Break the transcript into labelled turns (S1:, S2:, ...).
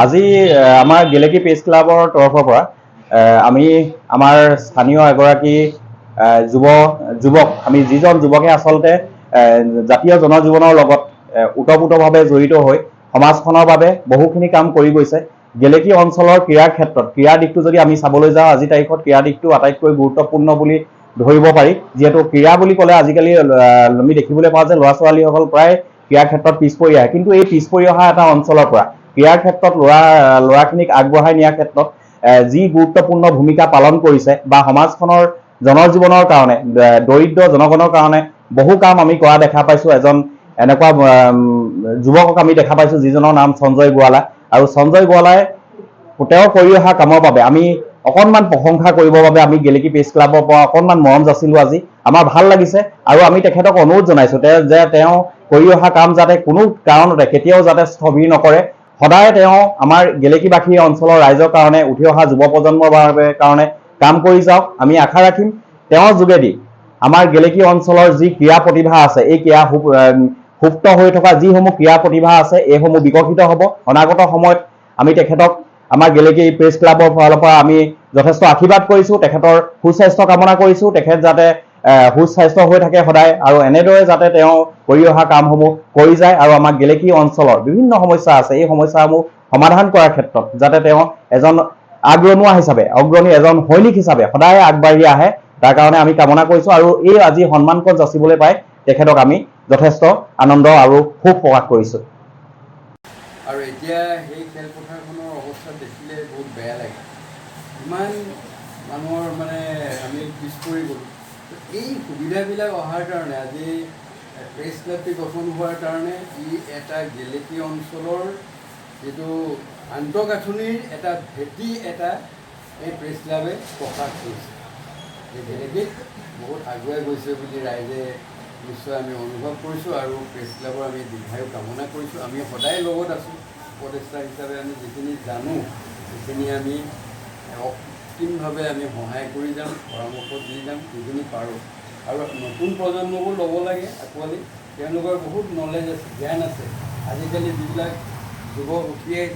S1: আজি আমাৰ গেলেকী প্ৰেছ ক্লাবৰ তৰফৰ পৰা আমি আমাৰ স্থানীয় এগৰাকী যুৱক আমি যিজন যুৱকে আচলতে জাতীয় জনজীৱনৰ লগত ওতঃপ্ৰোতভাৱে জড়িত হৈ সমাজখনৰ বাবে বহুখিনি কাম কৰি গৈছে। গেলেকী অঞ্চলৰ ক্ৰীড়াৰ ক্ষেত্ৰত ক্ৰীড়া দিশটো যদি আমি চাবলৈ যাওঁ, আজি তাৰিখত ক্ৰীড়া দিশটো আটাইতকৈ গুৰুত্বপূৰ্ণ বুলি ধৰিব পাৰি। যিহেতু ক্ৰীড়া বুলি ক'লে আজিকালি আমি দেখিবলৈ পাওঁ যে ল'ৰা ছোৱালীসকল প্ৰায় ক্ৰীড়াৰ ক্ষেত্ৰত পিছ পৰি আহে, কিন্তু এই পিছ পৰি অহা এটা অঞ্চলৰ পৰা ক্ৰীড়াৰ ক্ষেত্ৰত ল'ৰাখিনিক আগবঢ়াই নিয়াৰ ক্ষেত্ৰত যি গুৰুত্বপূৰ্ণ ভূমিকা পালন কৰিছে বা সমাজখনৰ জনজীৱনৰ কাৰণে দৰিদ্ৰ জনগণৰ কাৰণে বহু কাম আমি কৰা দেখা পাইছোঁ। এজন এনেকুৱা যুৱকক আমি দেখা পাইছোঁ যিজনৰ নাম সঞ্জয় গোৱালা, আৰু সঞ্জয় গোৱালাই তেওঁ কৰি অহা কামৰ বাবে আমি অকণমান প্ৰশংসা কৰিবৰ বাবে আমি গেলেকী প্ৰেছ ক্লাবৰ পৰা অকণমান মৰম যাচিলোঁ। আজি আমাৰ ভাল লাগিছে আৰু আমি তেখেতক অনুৰোধ জনাইছোঁ যে তেওঁ কৰি অহা কাম যাতে কোনো কাৰণতে কেতিয়াও যাতে স্থবিৰ নকৰে, সদায় তেওঁ আমাৰ গেলেকীবাসী অঞ্চলৰ ৰাইজৰ কাৰণে উঠি অহা যুৱ প্ৰজন্মৰ কাৰণে কাম কৰি যাওক। আমি আশা ৰাখিম তেওঁৰ যোগেদি আমাৰ গেলেকী অঞ্চলৰ যি ক্ৰীড়া প্ৰতিভা আছে, এই ক্ৰীড়া সুপ্ত হৈ থকা যিসমূহ ক্ৰীড়া প্ৰতিভা আছে এইসমূহ বিকশিত হ'ব। অনাগত সময়ত আমি তেখেতক আমাৰ গেলেকী প্ৰেছ ক্লাবৰ ফালৰ পৰা আমি যথেষ্ট আশীৰ্বাদ কৰিছোঁ, তেখেতৰ সুস্বাস্থ্য কামনা কৰিছোঁ। তেখেত যাতে সুস্বাস্থ্য হৈ থাকে সদায়, আৰু এনেদৰে যাতে তেওঁ কৰি অহা কামসমূহ কৰি যায় আৰু আমাৰ গেলেকী অঞ্চলৰ বিভিন্ন সমস্যা আছে এই সমস্যাসমূহ সমাধান কৰাৰ ক্ষেত্ৰত যাতে তেওঁ এজন আগৰণুৱা হিচাপে এজন সৈনিক হিচাপে সদায় আগবাঢ়ি আহে, তাৰ কাৰণে আমি কামনা কৰিছোঁ। আৰু এই আজি সন্মানকন যাচিবলৈ পাই তেখেতক আমি যথেষ্ট আনন্দ আৰু সুখ প্ৰকাশ কৰিছোঁ।
S2: আৰু এতিয়া সেই খেলপথাৰখনৰ অৱস্থা দেখিলে বহুত বেয়া লাগে। ইমান মানুহৰ আমি পিছ পৰি গ'লোঁ। এই সুবিধাবিলাক অহাৰ কাৰণে আজি প্ৰেছ ক্লাবটি গঠন হোৱাৰ কাৰণে ই এটা গেলেকী অঞ্চলৰ যিটো আন্তঃগাঁথনিৰ এটা ভেটি এই প্ৰেছ ক্লাবে প্ৰকাশ কৰিছে। এই গেলেকীত বহুত আগুৱাই গৈছে বুলি ৰাইজে নিশ্চয় আমি অনুভৱ কৰিছোঁ, আৰু প্ৰেছ ক্লাবৰ আমি দীৰ্ঘায়ু কামনা কৰিছোঁ। আমি সদায় লগত আছোঁ, উপদেষ্টা হিচাপে আমি যিখিনি জানো সেইখিনি আমি অকৃত্ৰিমভাৱে আমি সহায় কৰি যাম, পৰামৰ্শ দি যাম যিখিনি পাৰোঁ। আৰু নতুন প্ৰজন্মবোৰ ল'ব লাগে আঁকোৱালি, তেওঁলোকৰ বহুত নলেজ আছে, জ্ঞান আছে। আজিকালি যিবিলাক যুৱক উঠি আহিছে